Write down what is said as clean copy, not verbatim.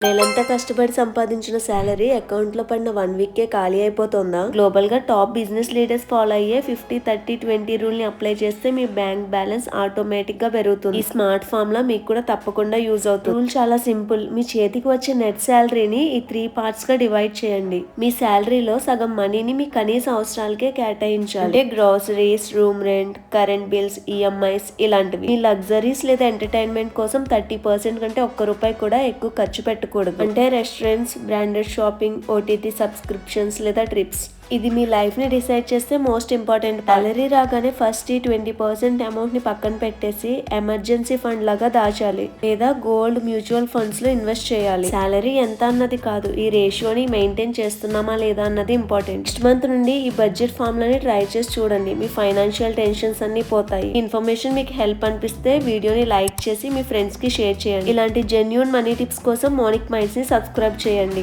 నెలంతా కష్టపడి సంపాదించిన శాలరీ అకౌంట్ లో పడిన 1 వీక్ ఖాళీ అయిపోతుందా? గ్లోబల్ గా టాప్ బిజినెస్ లీడర్స్ ఫాలో అయ్యే 50-30-20 రూల్ ని అప్లై చేస్తే మీ బ్యాంక్ బ్యాలెన్స్ ఆటోమేటిక్ గా పెరుగుతుంది. ఈ స్మార్ట్ ఫార్ములా మీకు కూడా తప్పకుండా యూజ్ అవుతుంది. రూల్ చాలా సింపుల్. మీ చేతికి వచ్చే నెట్ శాలరీని ఈ 3 పార్ట్స్ గా డివైడ్ చేయండి. మీ శాలరీలో సగం మనీని మీ కనీస అవసరాలకే కేటాయించాలి. అంటే groceries, room rent, current bills, EMIs ఇలాంటివి. మీ లగ్జరీస్ లేదా ఎంటర్టైన్మెంట్ కోసం 30% కంటే ఒక్క రూపాయి కూడా ఎక్కువ ఖర్చు పెట్టకూడదు. అంటే restaurants, branded shopping, OTT subscriptions లేదా ట్రిప్స్. ఇది మీ లైఫ్ ని డిసైడ్ చేస్తే మోస్ట్ ఇంపార్టెంట్. సాలరీ రాగానే ఫస్ట్ ఈ 20% అమౌంట్ ని పక్కన పెట్టేసి ఎమర్జెన్సీ ఫండ్ లాగా దాచాలి, లేదా గోల్డ్, మ్యూచువల్ ఫండ్స్ లో ఇన్వెస్ట్ చేయాలి. సాలరీ ఎంత అన్నది కాదు, ఈ రేషియోని మెయింటైన్ చేస్తున్నామా లేదా అన్నది ఇంపార్టెంట్. నెక్స్ట్ మంత్ నుండి ఈ బడ్జెట్ ఫార్ములాని ట్రై చేసి చూడండి. మీ ఫైనాన్షియల్ టెన్షన్స్ అన్ని పోతాయి. ఇన్ఫర్మేషన్ మీకు హెల్ప్ అనిపిస్తే వీడియోని లైక్ చేసి మీ ఫ్రెండ్స్ కి షేర్ చేయండి. ఇలాంటి జెన్యూన్ మనీ టిప్స్ కోసం మోనిక్ మైండ్స్ ని సబ్స్క్రైబ్ చేయండి.